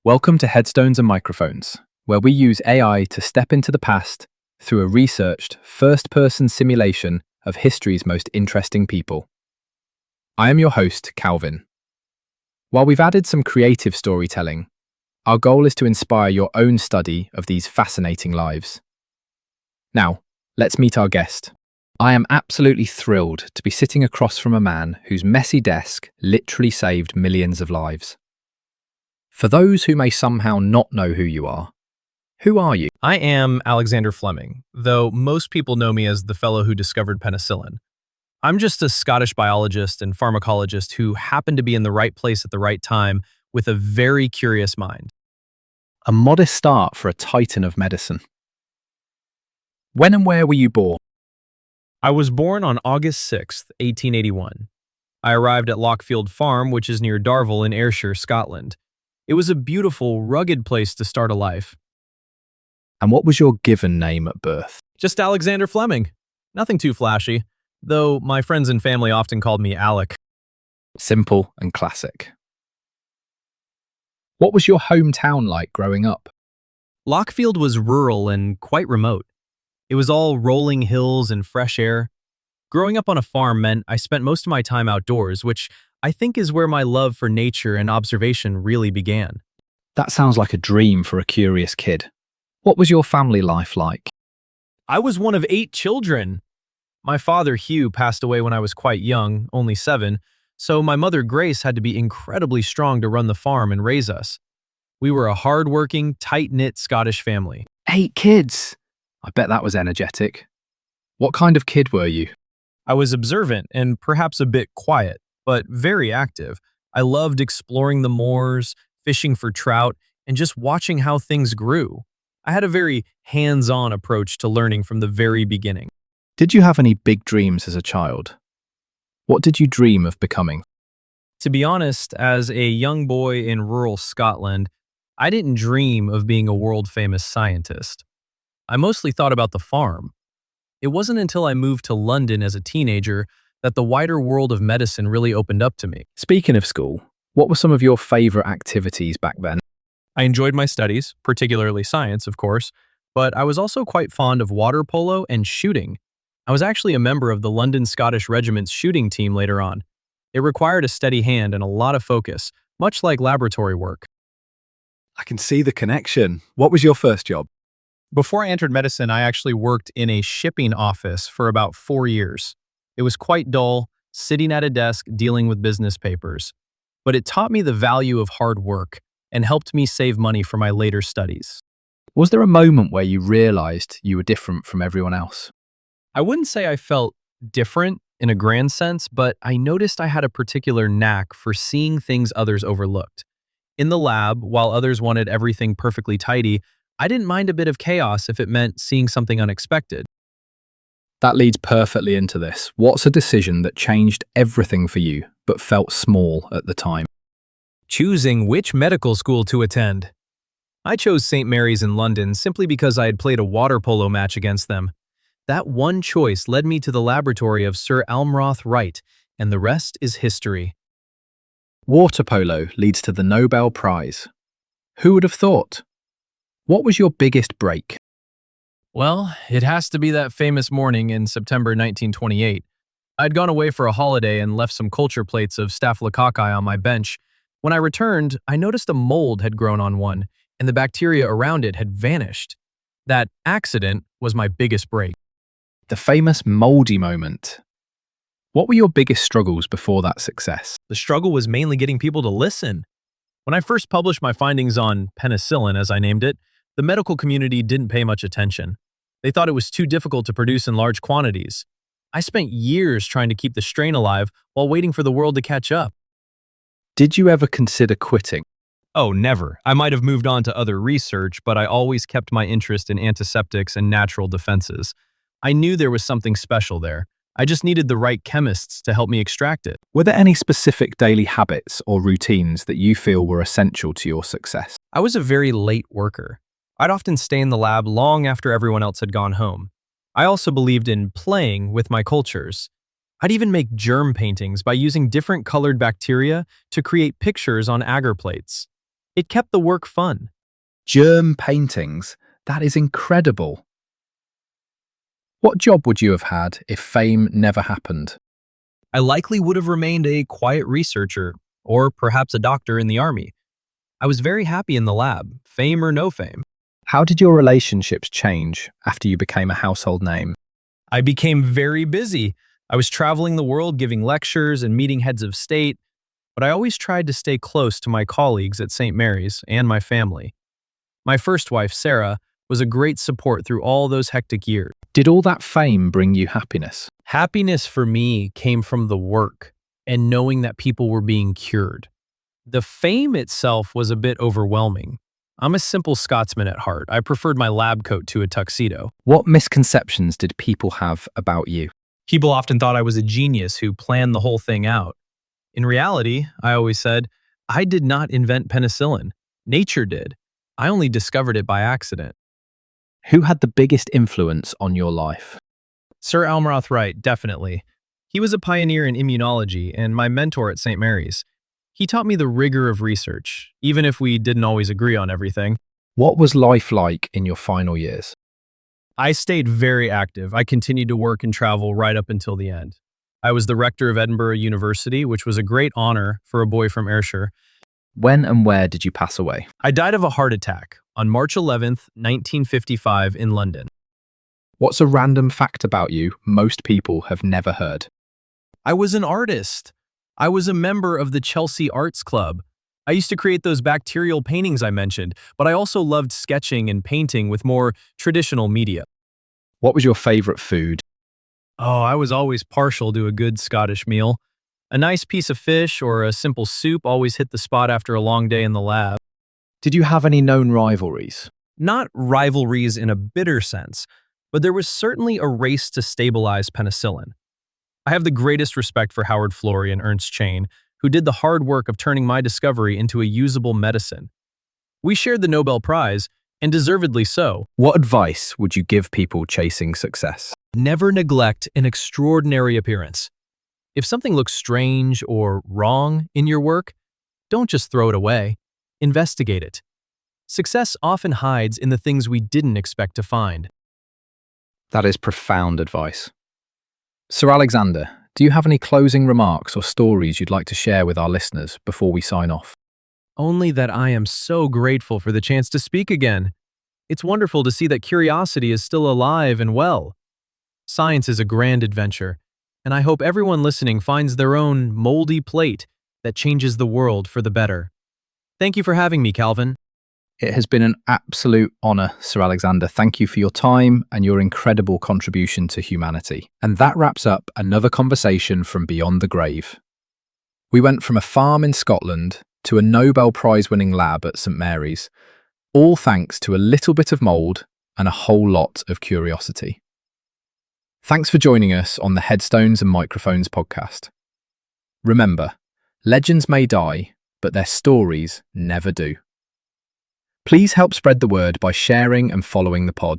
Welcome to Headstones and Microphones, where we use AI to step into the past through a researched, first-person simulation of history's most interesting people. I am your host, Calvin. While we've added some creative storytelling, our goal is to inspire your own study of these fascinating lives. Now, let's meet our guest. I am absolutely thrilled to be sitting across from a man whose messy desk literally saved millions of lives. For those who may somehow not know who you are, who are you? I am Alexander Fleming, though most people know me as the fellow who discovered penicillin. I'm just a Scottish biologist and pharmacologist who happened to be in the right place at the right time with a very curious mind. A modest start for a titan of medicine. When and where were you born? I was born on August 6th, 1881. I arrived at Lochfield Farm, which is near Darvel in Ayrshire, Scotland. It was a beautiful, rugged place to start a life. And what was your given name at birth? Just Alexander Fleming. Nothing too flashy, though my friends and family often called me Alec. Simple and classic. What was your hometown like growing up? Lochfield was rural and quite remote. It was all rolling hills and fresh air. Growing up on a farm meant I spent most of my time outdoors, which I think is where my love for nature and observation really began. That sounds like a dream for a curious kid. What was your family life like? I was one of 8 children. My father, Hugh, passed away when I was quite young, only 7, so my mother, Grace, had to be incredibly strong to run the farm and raise us. We were a hard-working, tight-knit Scottish family. 8 kids! I bet that was energetic. What kind of kid were you? I was observant and perhaps a bit quiet, but very active. I loved exploring the moors, fishing for trout, and just watching how things grew. I had a very hands-on approach to learning from the very beginning. Did you have any big dreams as a child? What did you dream of becoming? To be honest, as a young boy in rural Scotland, I didn't dream of being a world-famous scientist. I mostly thought about the farm. It wasn't until I moved to London as a teenager that the wider world of medicine really opened up to me. Speaking of school, what were some of your favorite activities back then? I enjoyed my studies, particularly science, of course, but I was also quite fond of water polo and shooting. I was actually a member of the London Scottish Regiment's shooting team later on. It required a steady hand and a lot of focus, much like laboratory work. I can see the connection. What was your first job? Before I entered medicine, I actually worked in a shipping office for about 4 years. It was quite dull, sitting at a desk dealing with business papers. But it taught me the value of hard work and helped me save money for my later studies. Was there a moment where you realized you were different from everyone else? I wouldn't say I felt different in a grand sense, but I noticed I had a particular knack for seeing things others overlooked. In the lab, while others wanted everything perfectly tidy, I didn't mind a bit of chaos if it meant seeing something unexpected. That leads perfectly into this. What's a decision that changed everything for you, but felt small at the time? Choosing which medical school to attend. I chose St. Mary's in London simply because I had played a water polo match against them. That one choice led me to the laboratory of Sir Almroth Wright, and the rest is history. Water polo leads to the Nobel Prize. Who would have thought? What was your biggest break? Well, it has to be that famous morning in September 1928. I'd gone away for a holiday and left some culture plates of staphylococci on my bench. When I returned, I noticed a mold had grown on one, and the bacteria around it had vanished. That accident was my biggest break. The famous moldy moment. What were your biggest struggles before that success? The struggle was mainly getting people to listen. When I first published my findings on penicillin, as I named it, the medical community didn't pay much attention. They thought it was too difficult to produce in large quantities. I spent years trying to keep the strain alive while waiting for the world to catch up. Did you ever consider quitting? Oh, never. I might have moved on to other research, but I always kept my interest in antiseptics and natural defenses. I knew there was something special there. I just needed the right chemists to help me extract it. Were there any specific daily habits or routines that you feel were essential to your success? I was a very late worker. I'd often stay in the lab long after everyone else had gone home. I also believed in playing with my cultures. I'd even make germ paintings by using different colored bacteria to create pictures on agar plates. It kept the work fun. Germ paintings? That is incredible. What job would you have had if fame never happened? I likely would have remained a quiet researcher, or perhaps a doctor in the army. I was very happy in the lab, fame or no fame. How did your relationships change after you became a household name? I became very busy. I was traveling the world giving lectures and meeting heads of state, but I always tried to stay close to my colleagues at St. Mary's and my family. My first wife, Sarah, was a great support through all those hectic years. Did all that fame bring you happiness? Happiness for me came from the work and knowing that people were being cured. The fame itself was a bit overwhelming. I'm a simple Scotsman at heart. I preferred my lab coat to a tuxedo. What misconceptions did people have about you? People often thought I was a genius who planned the whole thing out. In reality, I always said, I did not invent penicillin. Nature did. I only discovered it by accident. Who had the biggest influence on your life? Sir Almroth Wright, definitely. He was a pioneer in immunology and my mentor at St. Mary's. He taught me the rigor of research, even if we didn't always agree on everything. What was life like in your final years? I stayed very active. I continued to work and travel right up until the end. I was the rector of Edinburgh University, which was a great honor for a boy from Ayrshire. When and where did you pass away? I died of a heart attack on March 11th, 1955 in London. What's a random fact about you most people have never heard? I was an artist. I was a member of the Chelsea Arts Club. I used to create those bacterial paintings I mentioned, but I also loved sketching and painting with more traditional media. What was your favourite food? Oh, I was always partial to a good Scottish meal. A nice piece of fish or a simple soup always hit the spot after a long day in the lab. Did you have any known rivalries? Not rivalries in a bitter sense, but there was certainly a race to stabilize penicillin. I have the greatest respect for Howard Florey and Ernst Chain, who did the hard work of turning my discovery into a usable medicine. We shared the Nobel Prize, and deservedly so. What advice would you give people chasing success? Never neglect an extraordinary appearance. If something looks strange or wrong in your work, don't just throw it away. Investigate it. Success often hides in the things we didn't expect to find. That is profound advice. Sir Alexander, do you have any closing remarks or stories you'd like to share with our listeners before we sign off? Only that I am so grateful for the chance to speak again. It's wonderful to see that curiosity is still alive and well. Science is a grand adventure, and I hope everyone listening finds their own moldy plate that changes the world for the better. Thank you for having me, Calvin. It has been an absolute honour, Sir Alexander. Thank you for your time and your incredible contribution to humanity. And that wraps up another conversation from Beyond the Grave. We went from a farm in Scotland to a Nobel Prize-winning lab at St. Mary's, all thanks to a little bit of mould and a whole lot of curiosity. Thanks for joining us on the Headstones and Microphones podcast. Remember, legends may die, but their stories never do. Please help spread the word by sharing and following the pod.